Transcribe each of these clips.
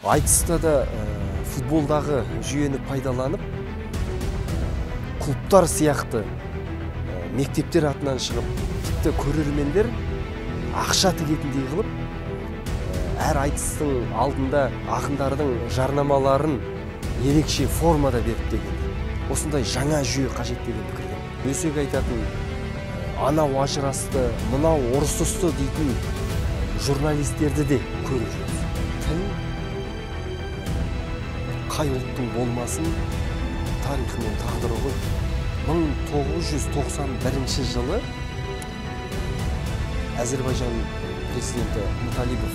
Айтыста да футболдағы жүйені пайдаланып, клубтар сияқты мектептер атынан шығып, тіпті көрермендер ақша тігетіндей қылып, әр айтыстың алдында ақындардың жарнамаларын ерекше формада беріп деген. Осындай жаңа жүйе қажет деген пікірден. Өсек айтатын, анау ажырасты, мынау ұрсысты дейтін журналистерді де көріп жүрміз. Тіл қай ұлттың болмасын, тарихы мен тағдыры ғой. 1991 жылы Әзербайжан президенті Муталибов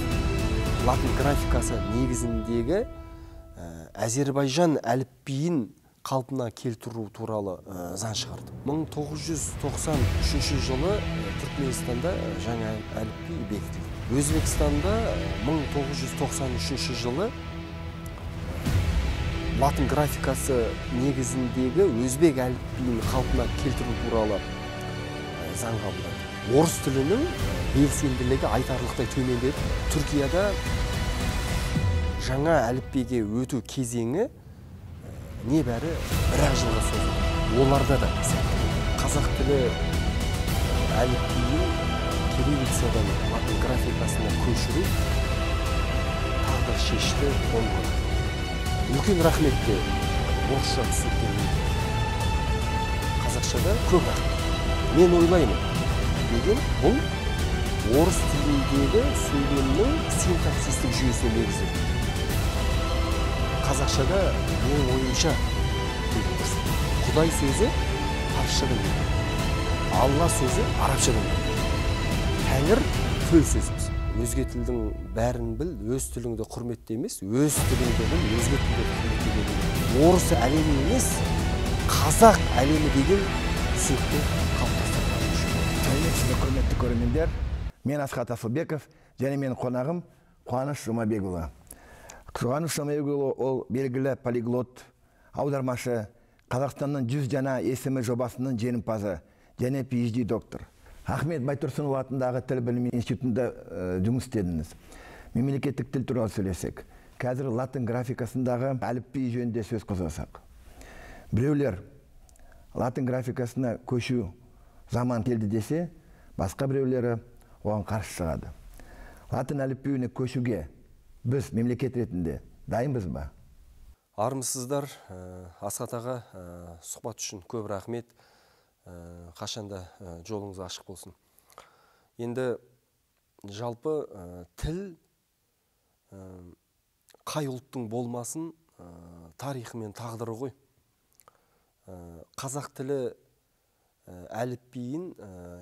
латын графикасы негізіндегі Әзербайжан әліпбиін қалпына келтіру туралы заң шығарды. 1993 жылы Түркменстанда жаңа әліпби бекітілді. Өзбекстанда 1993 жылы латын графикасы негізіндегі өзбек әліпбиін қалпына келтіру туралы заң қабылданды. Орыс тілінің белсенділігі айтарлықтай төмендеді. Түркияда жаңа әліпбиге өту кезеңі небәрі бір-ақ жылға созылды. Оларда да қазақ тілі әліпбиін кириллицадан латын графикасына көшіру тағдыр шешті болмады. Үлкен рахметке орысша түсініктеме. Қазақшада көп рахмет. Мен ойлаймын деген бұл орыс тіліндегі сөйлемнің синтаксистік жүйесіне негізделген. Қазақшада менің ойымша Құдай сөзі парсшадан келген, Алла сөзі арабшадан келген. Тәңір төл сөзіміз. Өзге тілдің бәрін біл, өз тіліңді құрметте емес, өз тіліңді біл, өзге тілді құрметте деген. Орыс әлемі емес, қазақ әлемі деген түсінікті қалыптастырған. Сәлеметсіздер, құрметті көрермендер. Мен Асхат Асылбеков, және менің қонағым Қуаныш Жұмабекұлы. Қуаныш Жұмабекұлы ол белгілі полиглот, аудармашы, Қазақстанның 100 жаңа есімі жобасының жеңімпазы, және PhD доктор. Ахмет Байтұрсынұлы атындағы тіл білімі институтында жұмыс істедіңіз. Мемлекеттік тіл туралы сөйлесек, қазір латын графикасындағы әліпби жөнінде сөз қозғасақ. Біреулер латын графикасына көшу заман келді десе, басқа біреулері оған қарсы шығады. Латын әліпбиіне көшуге біз мемлекет ретінде дайынбыз ба? Армысыздар, Асхат аға, сұхбат үшін көп рахмет. Қашанда жолыңыз ашық болсын. Енді жалпы тіл қай ұлттың болмасын, тарихы мен тағдыры ғой. Қазақ тілі әліпбиін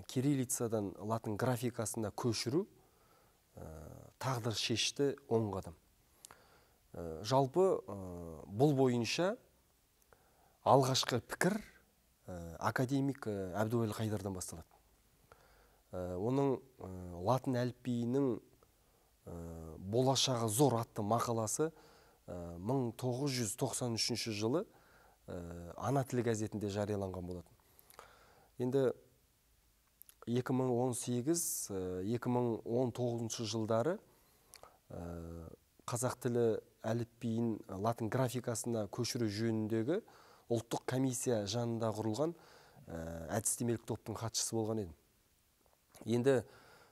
кириллицадан латын графикасына көшіру тағдыр шешті оң қадам. Жалпы бұл бойынша алғашқы пікір академик Әбдуәлі Қайдардан басталады. Оның латын әліпбиінің болашағы зор атты мақаласы 1993 жылы Ана тілі газетінде жарияланған болатын. Енді 2018-2019 жылдары қазақ тілі әліпбиін латын графикасына көшіру жөніндегі ұлттық комиссия жанында құрылған әдістемелік топтың хатшысы болған едім. Енді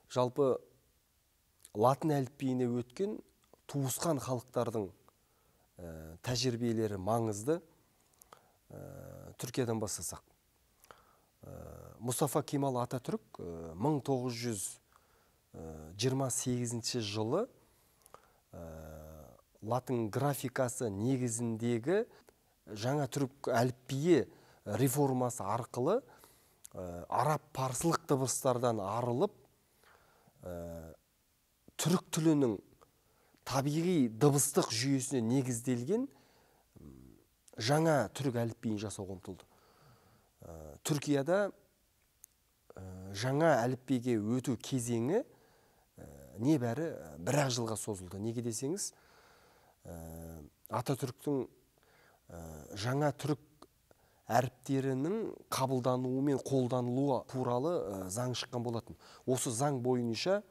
жалпы латын әліпбиіне өткен туысқан халықтардың тәжірибелері маңызды. Түркиядан бастасақ. Мұстафа Кемал Ататүрік 1928 жылы латын графикасы негізіндегі жаңа түрік әліпбиі реформасы арқылы араб парсылық дыбыстардан арылып, түрік тілінің табиғи дыбыстық жүйесіне негізделген жаңа түрік әліпбиін жасауға ұмтылды. Түркияда жаңа әліпбиге өту кезеңі небәрі бір-ақ жылға созылды. Неге десеңіз, Ататүріктің жаңа түрік әріптерінің қабылдануы мен қолданылуы туралы заң шыққан болатын. Осы заң бойынша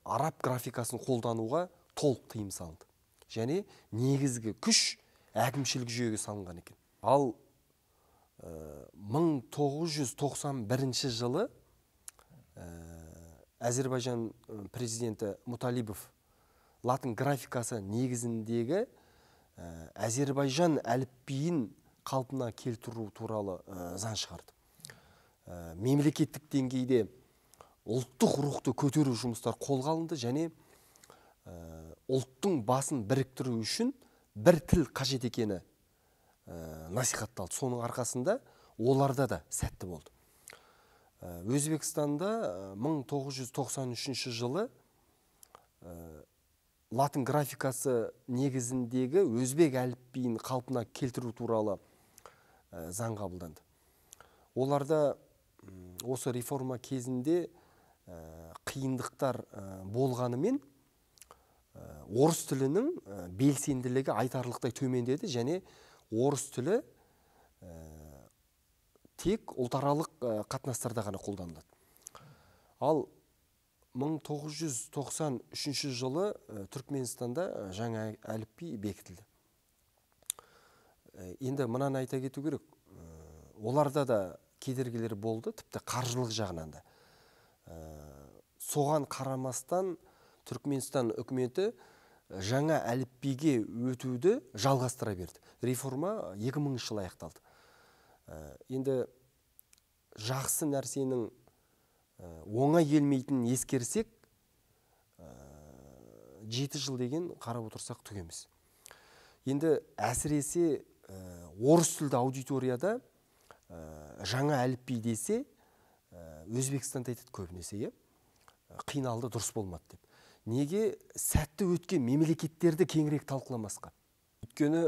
араб графикасын қолдануға толық тыйым салынды. Және негізгі күш әкімшілік жүйеге салынған екен. Ал 1991 жылы Әзербайжан президенті Муталибов латын графикасы негізіндегі Әзербайжан әліпбиін қалпына келтіру туралы заң шығарды. Мемлекеттік деңгейде ұлттық рухты көтеру жұмыстар қолға алынды және ұлттың басын біріктіру үшін бір тіл қажет екені насихатталды. Соның арқасында оларда да сәтті болды. Өзбекстанда 1993 жылы латын графикасы негізіндегі өзбек әліпбиін қалпына келтіру туралы заң қабылданды. Оларда осы реформа кезінде қиындықтар болғанымен орыс тілінің белсенділігі айтарлықтай төмендеді және орыс тілі тек ұлтаралық қатынастарда ғана қолданылады. Ал 1993 жылы Түркменстанда жаңа әліпби бекітілді. Енді мынаны айта кету керек. Оларда да кедергілер болды, тіпті қаржылық жағынан да. Соған қарамастан Түркменстан үкіметі жаңа әліпбиге өтуді жалғастыра берді. Реформа 2000 жылы аяқталды. Енді жақсы нәрсенің оңай келмейтінін ескерсек, 7 жыл деген қарап отырсақ түк емес. Енді әсіресе орыс тілді аудиторияда жаңа әліпби десе, Өзбекстанда айтады көбінесе, қиналды, дұрыс болмады деп. Неге сәтті өткен мемлекеттерді кеңірек талқыламасқа? Өйткені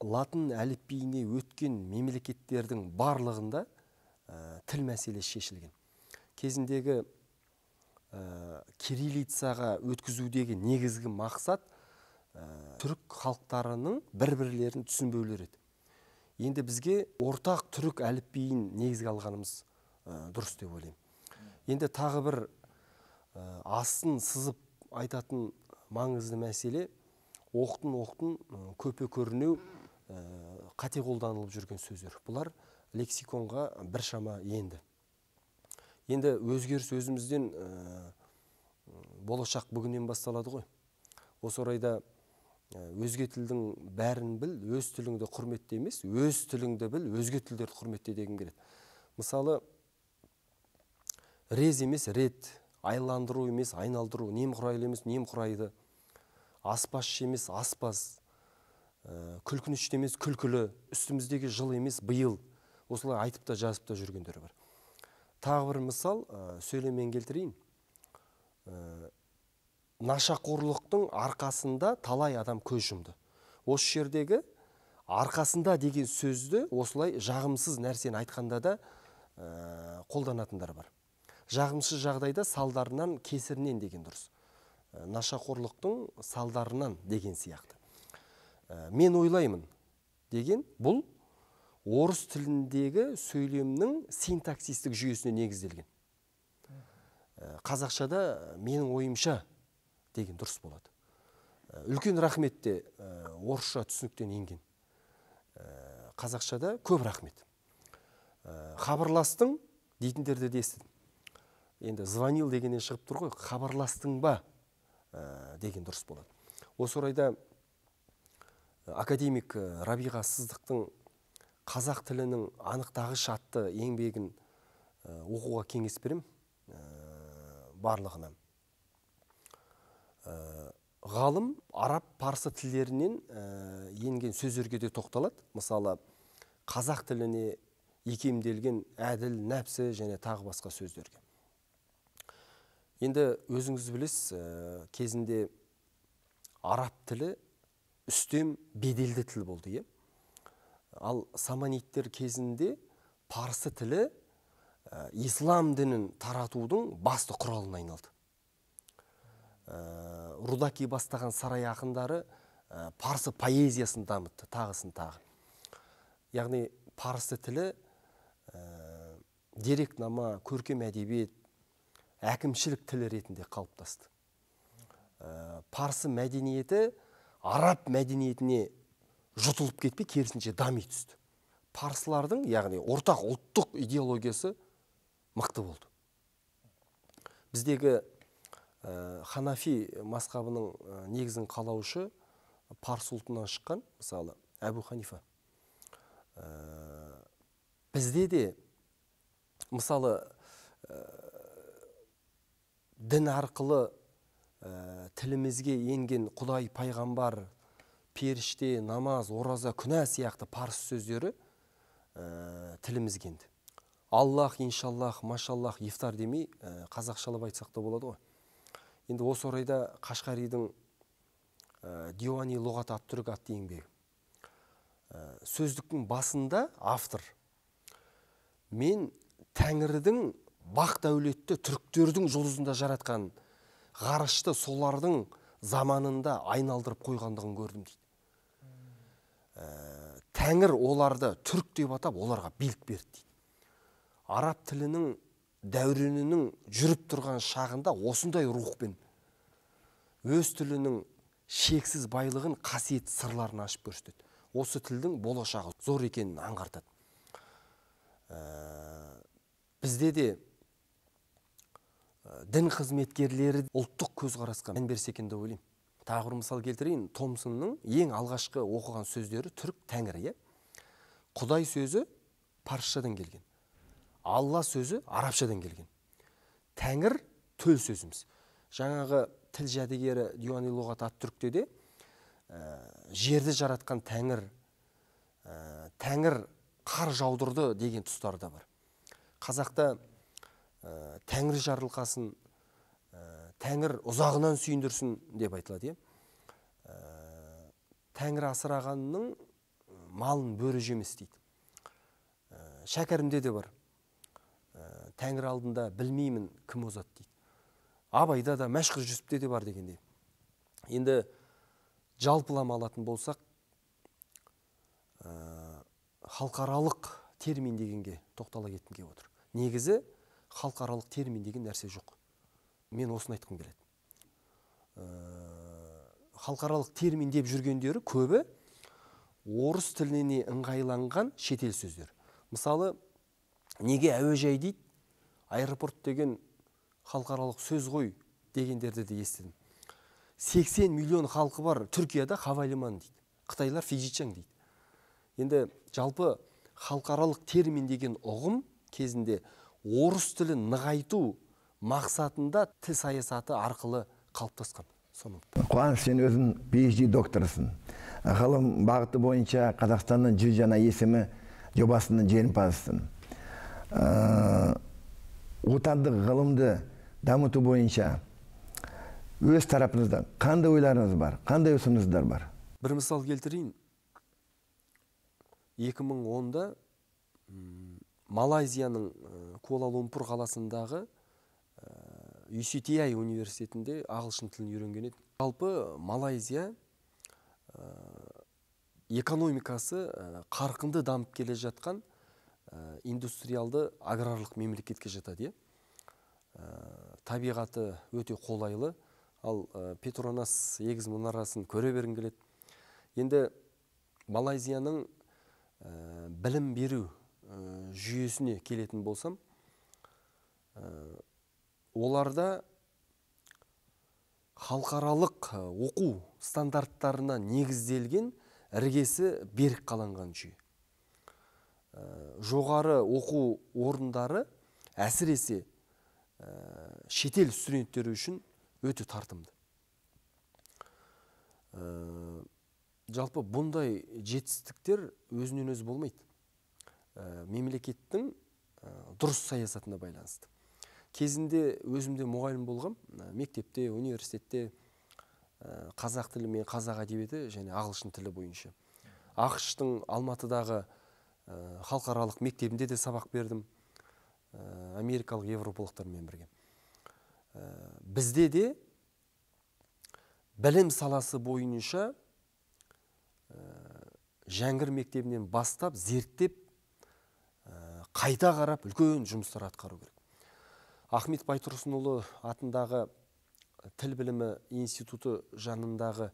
латын әліпбиіне өткен мемлекеттердің барлығында тіл мәселесі шешілген. Кезіндегі кириллицаға өткізудегі негізгі мақсат түрік халықтарының бір-бірлерін түсінбеулері еді. Енді бізге ортақ түрік әліпбиін негізге алғанымыз дұрыс деп ойлаймын. Енді тағы бір асын сызып айтатын маңызды мәселе оқтын көпе көрінеу қате қолданылып жүрген сөздер. Бұлар лексиконға біршама енді. Енді өзгеріс өзімізден болашақ бүгіннен басталады ғой. Осы орайда өзге тілдің бәрін біл, өз тіліңді құрметте емес, өз тіліңді біл, өзге тілдерді құрметте деген келеді. Мысалы, рез емес рет, айландыру емес айналдыру, немқұрайлы емес немқұрайды, аспазшы емес аспаз, күлкінішті емес күлкілі, үстіміздегі жыл емес биыл. Осылай айтып та жазып та жүргендері бар. Тағы бір мысал сөйлеммен келтірейін. Нашақорлықтың арқасында талай адам көз жұмды. Осы жердегі арқасында деген сөзді осылай жағымсыз нәрсені айтқанда да қолданатындар бар. Жағымсыз жағдайда салдарынан, кесірінен деген дұрыс. Нашақорлықтың салдарынан деген сияқты. Мен ойлаймын деген бұл орыс тіліндегі сөйлемнің синтаксистік жүйесіне негізделген. Қазақшада менің ойымша деген дұрыс болады. Үлкен рахметте орысша түсініктен енген. Қазақшада көп рахмет. Хабарластың дейтіндерді де естідім. Енді звонил дегеннен шығып тұр ғой, хабарластың ба деген дұрыс болады. Осы орайда академик Рабиға Сыздықтың қазақ тілінің анықтағыш атты еңбегін оқуға кеңес берем барлығына. Ғалым араб, парсы тілдерінен енген сөздерге де тоқталады. Мысалы, қазақ тіліне икемделген әділ, нәпсі және тағы басқа сөздерге. Енді өзіңіз білесіз, кезінде араб тілі үстем беделді тіл болды. Ал саманиттер кезінде парсы тілі ислам дінін таратудың басты құралына айналды. Рудаки бастаған сарай ақындары парсы поэзиясын дамытты, тағысын тағы. Яғни парсы тілі деректнама, көркем әдебиет, әкімшілік тілі ретінде қалыптасты. парсы мәдениеті араб мәдениетіне жұтылып кетпей, керісінше дами түсті. Парсылардың, яғни ортақ ұлттық идеологиясы мықты болды. Біздегі Ханафи мазхабының негізін қалаушы парсы ұлтынан шыққан, мысалы, Әбу Ханифа. Бізде де, мысалы, дін арқылы тілімізге енген Құдай, пайғамбар, періште, намаз, ораза, күнә сияқты парсы сөздері тілімізге енді. Аллах, иншаллах, машаллах, ифтар демей, қазақшалап айтсақ та болады ғой. Енді осы орайда Қашқаридің Диуани лұғат ат-түрк атты еңбегі. Сөздіктің басында автор: мен Тәңірдің бақ дәулетті түріктердің жұлдызында жаратқан ғарышты солардың заманында айналдырып қойғандығын көрдім дейді. Тәңір оларды түрік деп атап, оларға билік берді дейді. Араб тілінің дәуренінің жүріп тұрған шағында осындай рухпен өз тілінің шексіз байлығын, қасиет сырларын ашып көрсетеді. Осы тілдің болашағы зор екенін аңғартады. Бізде де дін қызметкерлері ұлттық көзқарасқа мән берсе екен деп ойлаймын. Тағы бір мысал келтірейін. Томсонның ең алғашқы оқыған сөздері түрік Тәңір. Құдай сөзі парсшадан келген. Алла сөзі арабшадан келген. Тәңір төл сөзіміз. Жаңағы тіл жәдігері Диуани лұғат ат-түркте де жерді жаратқан Тәңір, Тәңір қар жаудырды деген тұстары да бар. Қазақта Тәңір жарылқасын, Тәңір ұзағынан сүйіндірсін деп айтылады. Тәңір асырағанның малын бөрі жемес дейді. Шәкәрімде де бар: Тәңір алдында білмеймін кім озат дейді. Абайда да, Мәшһүр Жүсіпте де бар дегенде. Енді жалпылама алатын болсақ, халықаралық термин дегенге тоқтала кеткім келіп отыр. Негізі халықаралық термин деген нәрсе жоқ. Мен осыны айтқым келеді. Халықаралық термин деп жүргендері көбі орыс тіліне ыңғайланған шетел сөздер. Мысалы, неге әуежай дейді, аэропорт деген халықаралық сөз ғой дегендерді де естідім. 80 миллион халқы бар Түркияда хавалиман дейді. Қытайлар Фижичан дейді. Енді жалпы халықаралық термин деген ұғым кезінде орыс тілін нығайту мақсатында тіл саясаты арқылы қалыптасқан. Қуаныш, сен өзің PhD докторысың. Ғылым бағыты бойынша Қазақстанның 100 жаңа есімі жобасының жеңімпазысың. Отандық ғылымды дамыту бойынша өз тарапыңызда қандай ойларыңыз бар, қандай ұсыныстар бар? Бір мысал келтірейін. 2010-да Малайзияның Куала-Лумпур қаласындағы UCTI университетінде ағылшын тілін үйренген еді. Жалпы Малайзия экономикасы қарқынды дамып келе жатқан индустриалды аграрлық мемлекетке жатады. Табиғаты өте қолайлы, ал Петронас егіз мұнарасын көре бергім келеді. Енді Малайзияның білім беру жүйесіне келетін болсам, оларда халықаралық оқу стандарттарына негізделген іргесі берік қаланған жүйе. Жоғары оқу орындары әсіресе шетел студенттері үшін өте тартымды. Жалпы бұндай жетістіктер өзінен өзі болмайды. Мемлекеттің дұрыс саясатына байланысты. Кезінде өзімде мұғалім болғам, мектепте, университетте қазақ тілі мен қазақ әдебиеті және ағылшын тілі бойынша. ақш-тың Алматыдағы халықаралық мектебінде де сабақ бердім, америкалық европалықтармен бірге. Бізде де білім саласы бойынша Жәңгір мектебінен бастап, зерттеп, қайта қарап үлкен жұмыстар атқару керек. Ахмет Байтұрсынұлы атындағы тіл білімі институты жанындағы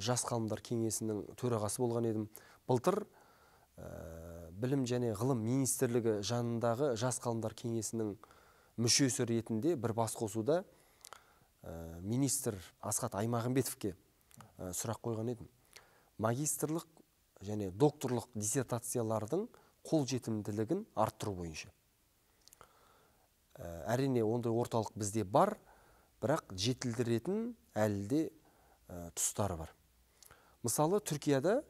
жас ғалымдар кеңесінің төрағасы болған едім. Былтыр білім және ғылым министрлігі жанындағы жас ғалымдар кеңесінің мүшесі ретінде бір басқосуда министр Асхат Аймағамбетовке сұрақ қойған едім. Магистрлық және докторлық диссертациялардың қолжетімділігін арттыру бойынша. Әрине ондай орталық бізде бар, бірақ жетілдіретін әлі де тұстары бар. Мысалы, Түркияда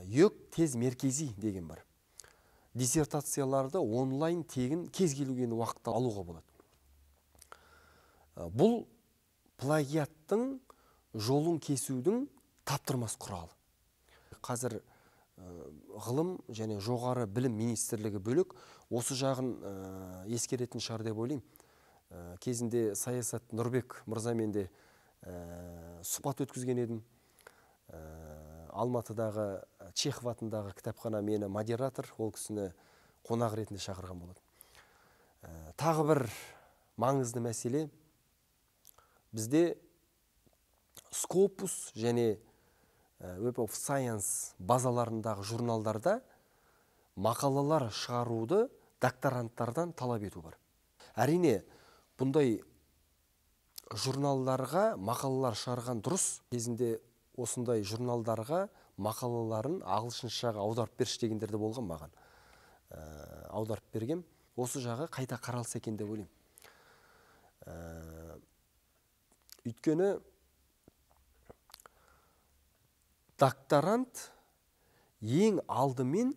ЙÖK тез меркези деген бар. Диссертацияларды онлайн тегін кез келген уақытта алуға болады. Бұл плагиаттың жолын кесудің таптырмас құралы. Қазір ғылым және жоғары білім министрлігі бөлік осы жағын ескеретін шығар деп ойлаймын. Кезінде Саясат Нұрбек мырзамен де сұхбат өткізген едім. Алматыдағы Чехов атындағы кітапхана мені модератор, ол кісіні қонақ ретінде шақырған болады. Тағы бір маңызды мәселе, бізде Scopus және Web of Science базаларындағы журналдарда мақалалар шығаруды докторанттардан талап ету бар. Әрине, бұндай журналдарға мақалалар шығарған дұрыс. Кезінде осындай журналдарға мақалаларын ағылшыншаға аударып берші дегендерде болған маған. Аударып бергем. Осы жағы қайта қаралса екен деп ойлаймын. Өйткені докторант ең алдымен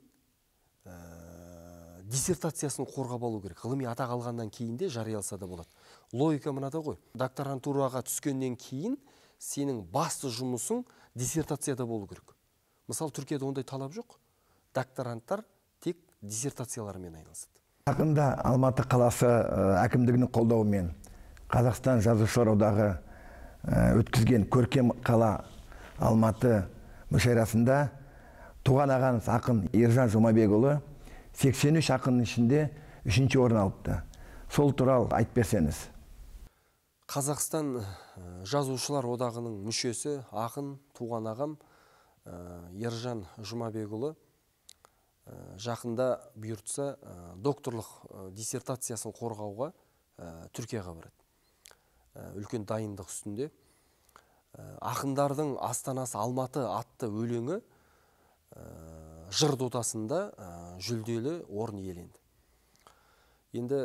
диссертациясын қорғап алу керек. Ғылыми атақ алғаннан кейін де жарияласа да болады. Логика мынада ғой. Докторантураға түскеннен кейін сенің басты жұмысың диссертацияда болу керек. Мысалы, Түркияда ондай талап жоқ. Докторанттар тек диссертацияларымен айналысады. Жақында Алматы қаласы әкімдігінің қолдауымен Қазақстан жазушылар одағы өткізген көркем қала Алматы мүшәйрасында туған ағамыз ақын Ержан Жұмабекұлы 83 ақынның ішінде 3-ші орын алыпты. Сол туралы айтып берсеңіз. Қазақстан жазушылар одағының мүшесі ақын туған ағам Ержан Жұмабекұлы жақында бұйыртса докторлық диссертациясын қорғауға Түркияға барады. Үлкен дайындық үстінде. Ақындардың астанасы Алматы атты өлеңі жыр додасында жүлделі орын иеленді. Енді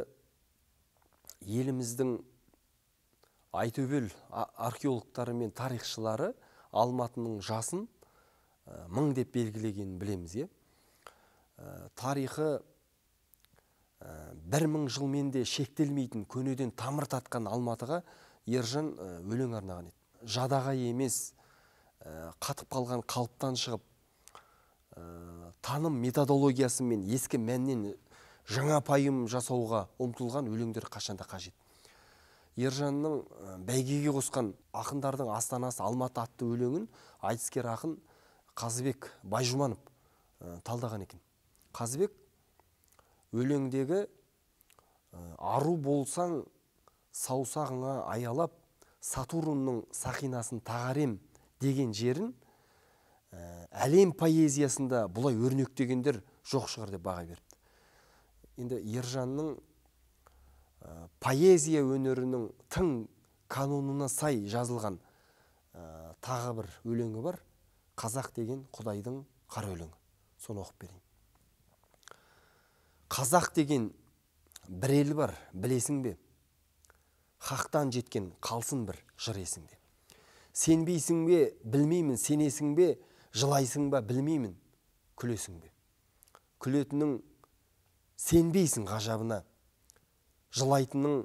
еліміздің айтөбел археологтары мен тарихшылары Алматының жасын 1000 деп белгілегенін білеміз. Тарихы 1000 жылмен де шектелмейтін көнеден тамыр татқан Алматыға Ержан өлең арнаған еді. Жадаға емес, қатып қалған қалыптан шығып, таным методологиясымен ескі мәннен жаңа пайым жасауға ұмтылған өлеңдер қашанда қажет. Ержанның бәйгеге қосқан ақындардың астанасы Алматы атты өлеңін айтыскер ақын Қазыбек Байжұманов талдаған екен. Қазыбек өлеңдегі ару болсаң саусағыңа аялап Сатурнның сақинасын тағарем деген жерін әлем поэзиясында бұлай өрнектегендер жоқ шығар деп баға берді. Енді Ержанның поэзия өнерінің тың канонына сай жазылған тағы бір өлеңі бар. Қазақ деген Құдайдың қара өлеңі. Соны оқып берейін. Қазақ деген бір ел бар, білесің бе? Хақтан жеткен қалсын бір жыр есіңде. Сенбейсің бе, білмеймін, сенесің бе, жылайсың ба, білмеймін, күлесің бе? Күлетінің сенбейсің ғажабына, жылайтының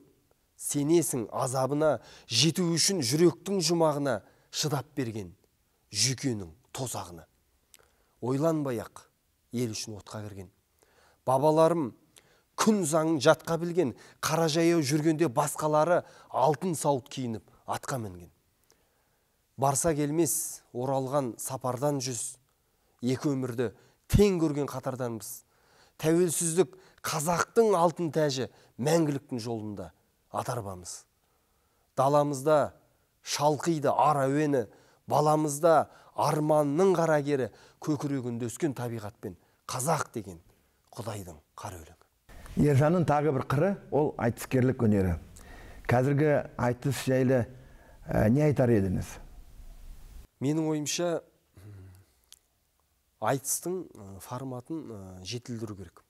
сенесің азабына, жету үшін жүректің жұмағына шыдап берген жүйкенің тозағына. Ойланбай-ақ ел үшін отқа кірген. Бабаларым күн заңын жатқа білген, қара жаяу жүргенде басқалары алтын сауыт киініп атқа мінген. Барса келмес оралған сапардан жүз, екі өмірді тең көрген қатарданбыз. Тәуелсіздік қазақтың алтын тәжі мәңгіліктің жолында атарбамыз. Даламызда шалқиды ар әуені, баламызда арманның қарагері, көкірегінде өскен табиғатпен қазақ деген Құдайдың қара өлеңі. Ержанның тағы бір қыры ол айтыскерлік өнері. Қазіргі айтыс жайлы не айтар едіңіз? Менің ойымша айтыстың форматын жетілдіру керек.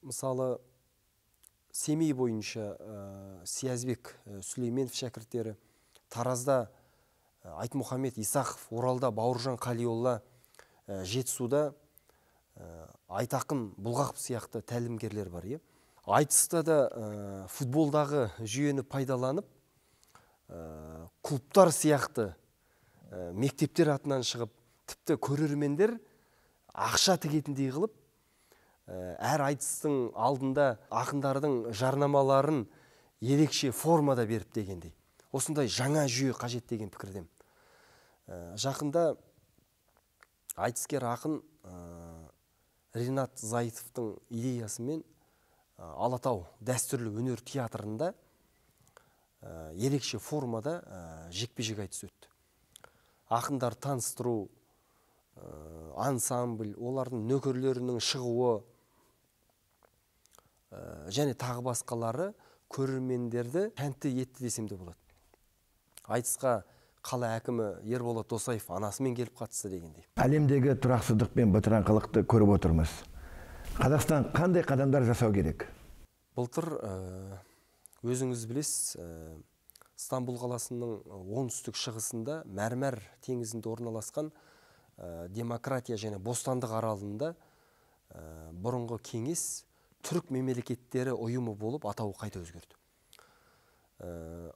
Мысалы, Семей бойынша Сиязбек Сүлейменов шәкірттері, Таразда Айтмұхамед Исақов, Оралда Бауыржан Қалиолла, Жетісуда Айтақын Бұлғақов сияқты тәлімгерлер бар. Айтыста да футболдағы жүйені пайдаланып, клубтар сияқты мектептер атынан шығып, тіпті көрермендер ақша тігетіндей қылып, әр айтыстың алдында ақындардың жарнамаларын ерекше формада беріп дегендей. Осындай жаңа жүйе қажет деген пікірдем. Жақында айтыскер ақын Ринат Зайытовтың идеясымен Алатау дәстүрлі өнер театрында ерекше формада жекпе-жек айтысы өтті. Ақындар таныстыру, ансамбль, олардың нөкерлерінің шығуы және тағы басқалары көрермендерді тәнті етті десем де болады. Айтысқа қала әкімі Ерболат Досаев анасымен келіп қатысты дегендей. Әлемдегі тұрақсыздық пен бытыраңқылықты көріп отырмыз. Қазақстан қандай қадамдар жасау керек? Былтыр өзіңіз білесіз, Стамбул қаласының оңтүстік шығысында Мәрмәр теңізінде орналасқан демократия және бостандық аралында бұрынғы кеңес түрік мемлекеттері ұйымы болып атауы қайта өзгерді.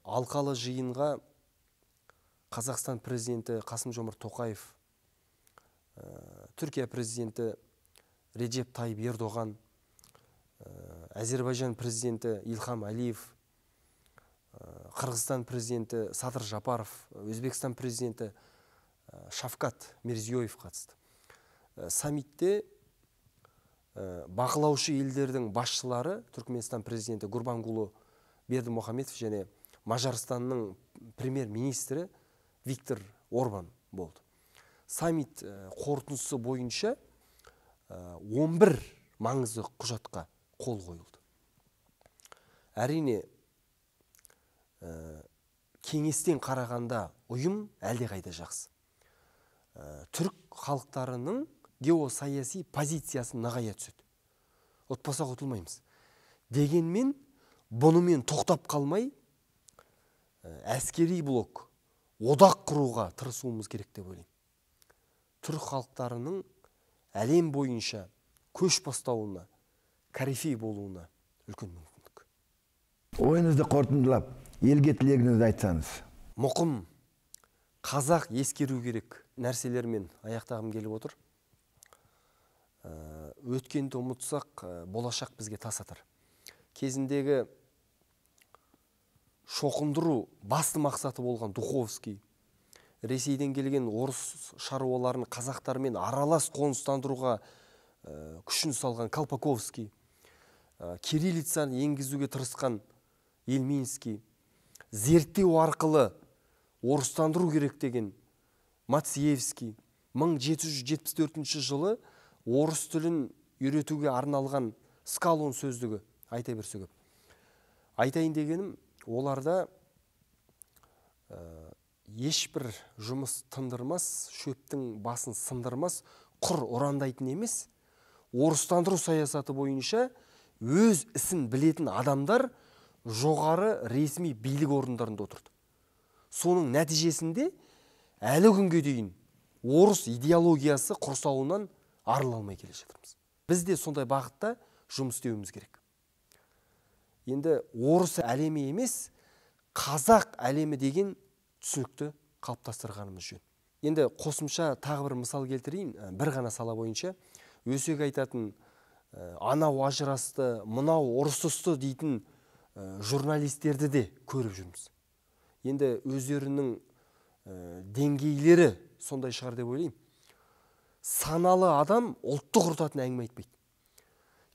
Алқалы жиынға Қазақстан президенті Қасым-Жомарт Тоқаев, Түркия президенті Реджеп Тайып Ердоған, Әзербайжан президенті Илхам Алиев, Қырғызстан президенті Садыр Жапаров, Өзбекстан президенті Шавкат Мирзиёев қатысты. Саммитте бақылаушы елдердің басшылары Түркменстан президенті Гурбангулы Бердімұхамедов және Мажарстанның премьер-министрі Виктор Орбан болды. Саммит қорытындысы бойынша 11 маңызды құжатқа қол қойылды. Әрине, кеңестен қарағанда ұйым әлде қайда жақсы. Түрік халықтарының геосаяси позициясын нығая түседі. Отпасақ ұтылмаймыз. Дегенмен, бұнымен тоқтап қалмай, әскери блок одақ құруға тырысуымыз керек деп ойлаймын. Түрік халықтарының әлем бойынша көш бастауына, корифей болуына үлкен мүмкіндік. Ойыңызды қорытындылап, елге тілегіңізді айтсаңыз. Мұқым, қазақ ескеру керек нәрселермен аяқтағым келіп отыр. Өткенді ұмытсақ, болашақ бізге тасатыр. Кезіндегі шоқындыру басты мақсаты болған Духовский, Ресейден келген орыс шаруаларын қазақтармен аралас қоныстандыруға күшін салған Колпаковский, кириллицаны енгізуге тырысқан Ельминский, зерттеу арқылы орыстандыру керек деген Мациевский, 1774 жылы орыс тілін үйретуге арналған Скалон сөздігі айта берсе көп. Айтайын дегенім, оларда ешбір жұмыс тындырмас, шөптің басын сындырмас, құр ұрандайтын емес, орыстандыру саясаты бойынша өз ісін білетін адамдар жоғары ресми билік орындарында отырды. Соның нәтижесінде әлі күнге дейін орыс идеологиясы құрсауынан арыла алмай келе жатырмыз. Біз де сондай бағытта жұмыс істеуіміз керек. Енді орыс әлемі емес, қазақ әлемі деген түсінікті қалыптастырғанымыз жөн. Енді қосымша тағы бір мысал келтірейін, бір ғана сала бойынша. Өсек айтатын анау ажырасты, мынау ұрсысты дейтін журналистерді де көріп жүрміз. Енді өздерінің деңгейлері сондай шығар деп ойлаймын. Саналы адам ұлтты құртатын әңгіме айтпайды.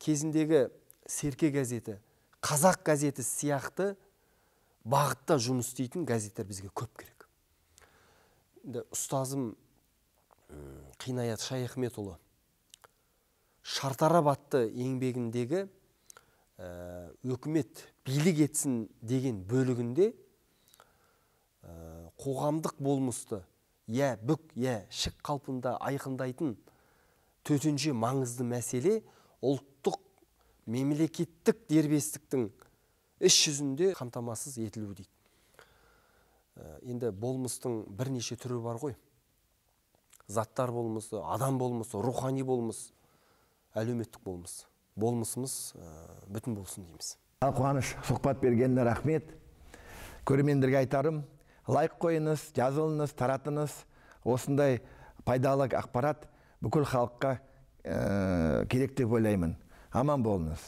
Кезіндегі Серке газеті, Қазақ газеті сияқты бағытта жұмыс істейтін газеттер бізге көп керек. Енді ұстазым Қинаят Шайахметұлы Шартарап атты еңбегіндегі өкімет билік етсін деген бөлігінде қоғамдық болмысты бүк, шік қалпында айқындайтын төтенше маңызды мәселе ұлттық мемлекеттік дербестіктің іс жүзінде қамтамасыз етілуі дейді. Енді болмыстың бірнеше түрі бар ғой. Заттар болмысы, адам болмысы, рухани болмыс, әлеуметтік болмыс. Болмысымыз бүтін болсын дейміз. Қуаныш, сұхбат бергеніне рахмет. Көрермендерге айтарым, лайк қойыңыз, жазылыңыз, таратыңыз. Осындай пайдалы ақпарат бүкіл халыққа керек деп ойлаймын. Аман болыңыз.